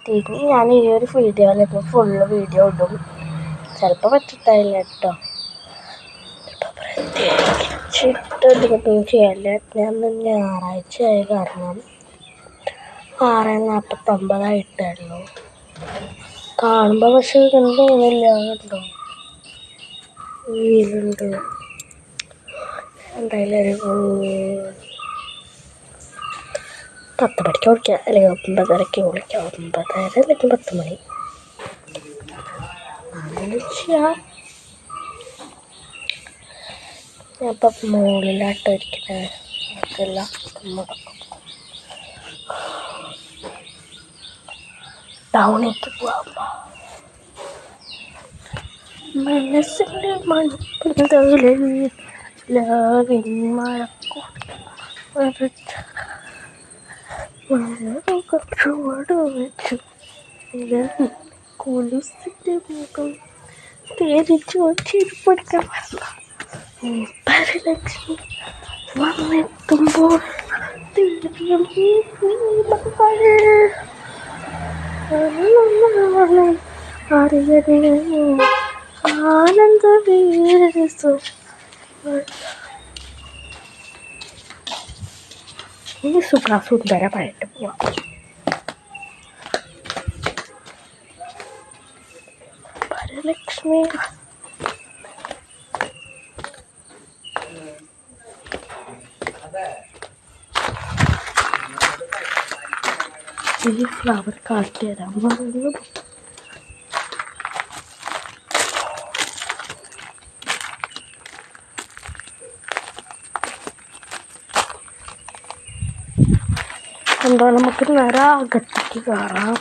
ഇനി ഞാൻ ഈ ഒരു വീഡിയോയിലേക്ക് ഫുള്ള് വീഡിയോ ഇടും. ചിലപ്പോൾ പറ്റത്തില്ല കേട്ടോ. ഇപ്പം പ്രത്യേകിച്ചിട്ടൊന്നും ചെയ്യല്ല. ഞാൻ ഞായറാഴ്ചയായ കാരണം 6:49 കാണുമ്പോൾ പക്ഷെ ഇതൊന്നും തോന്നില്ല കേട്ടോ. വീലുണ്ട് എന്തായാലും ഒരു 10 മണിക്ക് വിളിക്കാം, അല്ലെങ്കിൽ 9:30 വിളിക്കാം. 9:30 അല്ലെങ്കിൽ 10 മണി അങ്ങനെ ചെയ്യാം. ഞാൻ ഇപ്പം മുകളിലാട്ടോ ഇരിക്കുന്നത്. അതെല്ലാം ടൗണിലേക്ക് പോവാം. മനസ്സിൻ്റെ മൺപന്തലിൽ ചുവട് വെച്ചു കൊലുസിൻ്റെ മുഖം തേരിച്ചു ചിരിപ്പിടിക്കാൻ പരലക്ഷ്മി വന്നെത്തുമ്പോൾ ആനന്ദ വീരസു ഇനി സുന്ദരമായിട്ട് പോവാം. പരലക്ഷ്മി ഈ ഫ്ലവർ കാട്ടിത്തരാൻ പറഞ്ഞു. എന്താ നമുക്ക് നേരെ അകത്തേക്ക് കയറാം.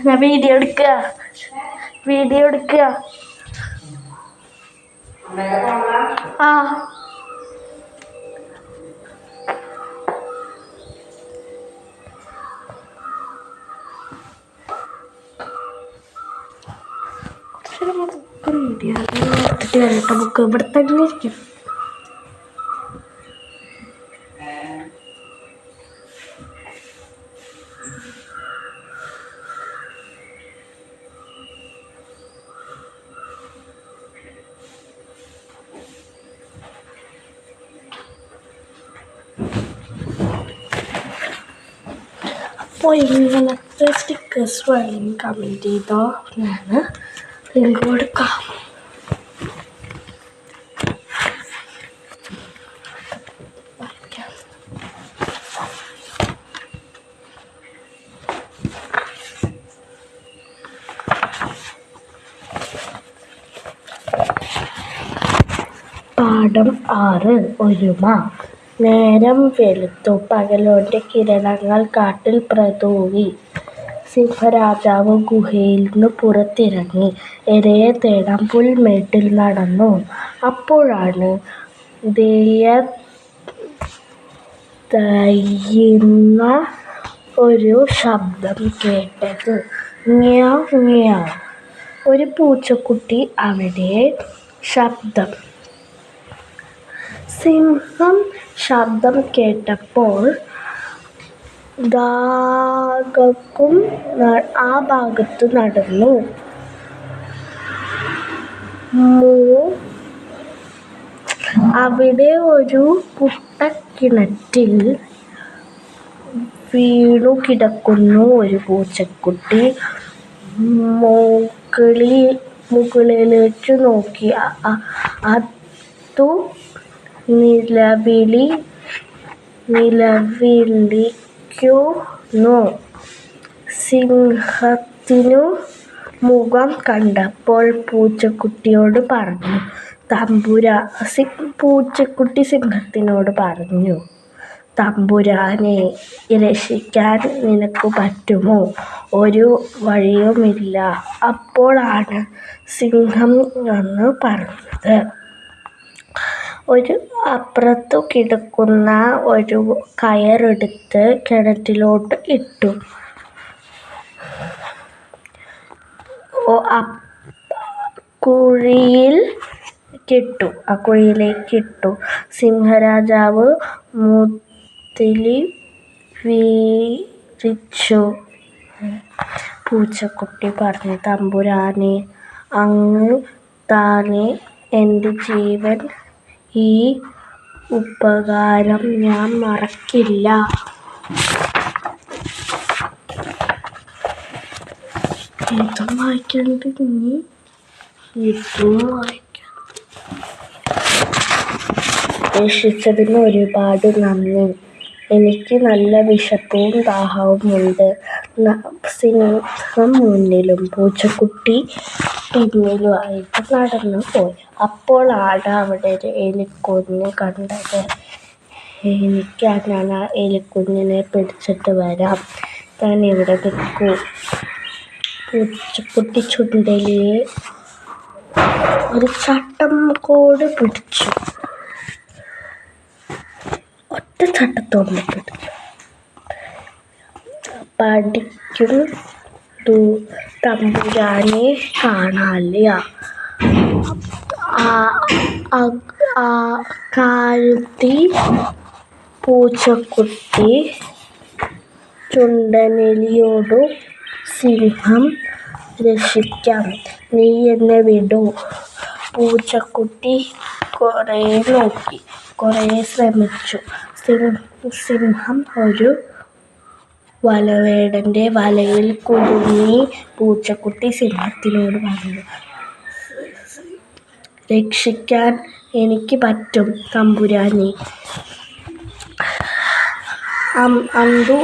ഞാൻ വീഡിയോ എടുക്കുക. ആ വീഡിയോ എടുത്തിട്ട് വരട്ടെ. ബുക്ക് ഇവിടെ തന്നെ ഇരിക്കും. അപ്പോൾ ഇങ്ങനത്തെ സ്റ്റിക്കേഴ്സ് വേണമെങ്കിൽ കമൻറ്റ് ചെയ്തോ, ഞാൻ ലിങ്ക് കൊടുക്കാം. പാഠം 6 ഒരുമ. നേരം വെളുത്തു. പകലോന്റെ കിരണങ്ങൾ കാട്ടിൽ പ്രതൂവി. സിംഹരാജാവ് ഗുഹയിൽ നിന്ന് പുറത്തിറങ്ങി ഇരയെ തേടാൻ പുൽമേട്ടിൽ നടന്നു. അപ്പോഴാണ് ദയ്യുന്ന ഒരു ശബ്ദം കേട്ടത്. മ്യാവ് മ്യാവ്. ഒരു പൂച്ചക്കുട്ടി അവിടെ. ശബ്ദം. സിംഹം ശബ്ദം കേട്ടപ്പോൾ ദാഗക്കും ആ ഭാഗത്ത് നടന്നു. അവിടെ ഒരു പൊട്ടക്കിണറ്റിൽ വീണു കിടക്കുന്നു ഒരു പൂച്ചക്കുട്ടി. മുകളിലേക്ക് നോക്കി. അതു നിലവിളിക്കുന്നു. സിംഹത്തിനു മുഖം കണ്ടപ്പോൾ പൂച്ചക്കുട്ടിയോട് പറഞ്ഞു. പൂച്ചക്കുട്ടി സിംഹത്തിനോട് പറഞ്ഞു, തമ്പുരാനെ, രക്ഷിക്കാൻ നിനക്ക് പറ്റുമോ? ഒരു വഴിയുമില്ല. അപ്പോഴാണ് സിംഹം എന്ന് പറഞ്ഞത്. അപ്പുറത്തു കിടക്കുന്ന ഒരു കയറെടുത്ത് കിണറ്റിലോട്ട് ഇട്ടു. കുഴിയിലേക്ക് ഇട്ടു. സിംഹരാജാവ് മുത്തിലി വീഴിച്ചു. പൂച്ചക്കുട്ടി പറഞ്ഞു, തമ്പുരാനെ, അങ്ങ് താനേ എൻ്റെ ജീവൻ. ഈ ഉപകാരം ഞാൻ മറക്കില്ല. ഇതും വായിക്കണ്ട്, ഇനി ഇതും വായിക്കണം. രക്ഷിച്ചതിന് ഒരുപാട് നന്ദി. എനിക്ക് നല്ല വിശപ്പും ദാഹവുമുണ്ട്. സിംഹം മുന്നിലും പൂച്ചക്കുട്ടി പിന്നിലുമായിട്ട് നടന്നു പോയി. അപ്പോഴാണ് അവിടെ ഒരു എലിക്കുഞ്ഞ് കണ്ടത്. ഞാൻ ആ എലിക്കുഞ്ഞിനെ പിടിച്ചിട്ട് വരാം, താൻ ഇവിടെ നിൽക്കൂ. പൂച്ചക്കുട്ടി ചുണ്ടലിയെ ഒരു ചട്ടംകോട് പിടിച്ചു. ഒറ്റ ചട്ടത്തോടെ പിടിച്ചു. പഠിക്കും തമ്പുരാനെ കാണാനില്ല. കരുതി പൂച്ചക്കുട്ടി ചുണ്ടനെലിയോടു, സിംഹം രക്ഷിക്കാം, നീ എന്നെ വിടൂ. പൂച്ചക്കുട്ടി കുറേ നോക്കി, കുറേ ശ്രമിച്ചു. സിംഹം ഒരു വലവേടൻ്റെ വലയിൽ കുടുങ്ങി. പൂച്ചക്കുട്ടി സിംഹത്തിനോട് പറഞ്ഞു, രക്ഷിക്കാൻ എനിക്ക് പറ്റും തമ്പുരാനെ. അന്തു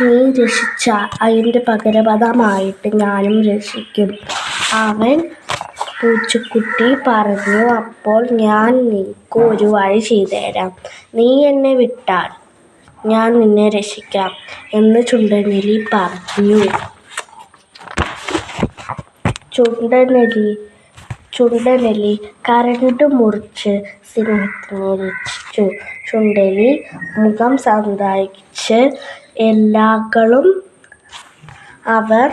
നീ രക്ഷിച്ചാൽ അതിൻ്റെ പകരപദമായിട്ട് ഞാനും രക്ഷിക്കും, അവൻ പൂച്ചക്കുട്ടി പറഞ്ഞു. അപ്പോൾ ഞാൻ നിനക്ക് ഒരു വഴി ചെയ്തുതരാം. നീ എന്നെ വിട്ടാൽ ഞാൻ നിന്നെ രക്ഷിക്കാം എന്ന് ചുണ്ടനെലി പറഞ്ഞു. ചുണ്ടനെലി കരണ്ട് മുറിച്ച് സിംഹത്തിനെ രക്ഷിച്ചു. ചുണ്ടനെലി മുഖം സന്തായിച്ച് എല്ലാകളും അവർ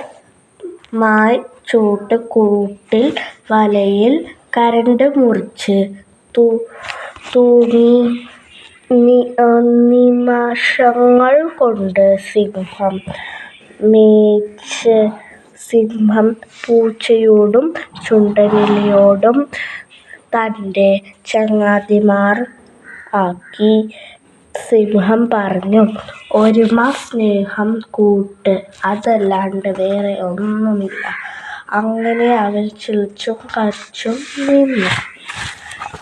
ചൂട്ടുകൂട്ടിൽ വലയിൽ കരണ്ട് മുറിച്ച് നിമിഷങ്ങൾ കൊണ്ട് സിംഹം മേച്ച്. സിംഹം പൂച്ചയോടും ചുണ്ടനെലിയോടും തൻ്റെ ചങ്ങാതിമാർ ആക്കി. സിംഹം പറഞ്ഞു, ഒരുമ, സ്നേഹം, കൂട്ട്, അതല്ലാണ്ട് വേറെ ഒന്നുമില്ല. അങ്ങനെ അവർ ചിരിച്ചും കളിച്ചും നിന്നു.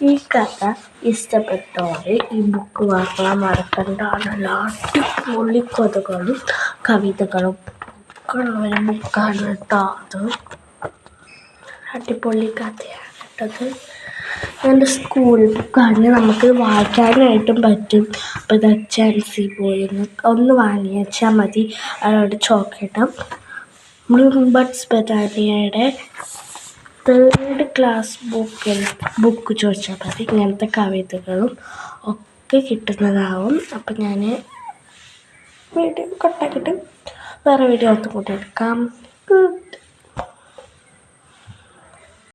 ഈ കഥ ഇഷ്ടപ്പെട്ടോടെ ഈ ബുക്ക് വാങ്ങാൻ മറക്കണ്ട. നല്ല അടിപൊളി കഥകളും കവിതകളും ഉള്ള ബുക്കാണ് കേട്ടോ. അത് അടിപൊളി കഥയാണ് കേട്ടത്. എൻ്റെ സ്കൂൾ ബുക്കാണ്, നമുക്ക് വായിക്കാനായിട്ടും പറ്റും. അപ്പോൾ ഇത് ചാൻസി പോയി ഒന്ന് വാങ്ങി വെച്ചാൽ മതി. അതോടെ ചോക്ലേറ്റും ബ്ലൂംബർഡ്സ് ബറ്റാനിയയുടെ 3rd ക്ലാസ് ബുക്ക് ചോദിച്ചാൽ മതി. ഇങ്ങനത്തെ കവിതകളും ഒക്കെ കിട്ടുന്നതാവും. അപ്പം ഞാൻ വീഡിയോ കട്ടാക്കിയിട്ട് വേറെ വീഡിയോ ഒത്തും കൂട്ടി എടുക്കാം. ഗുഡ്.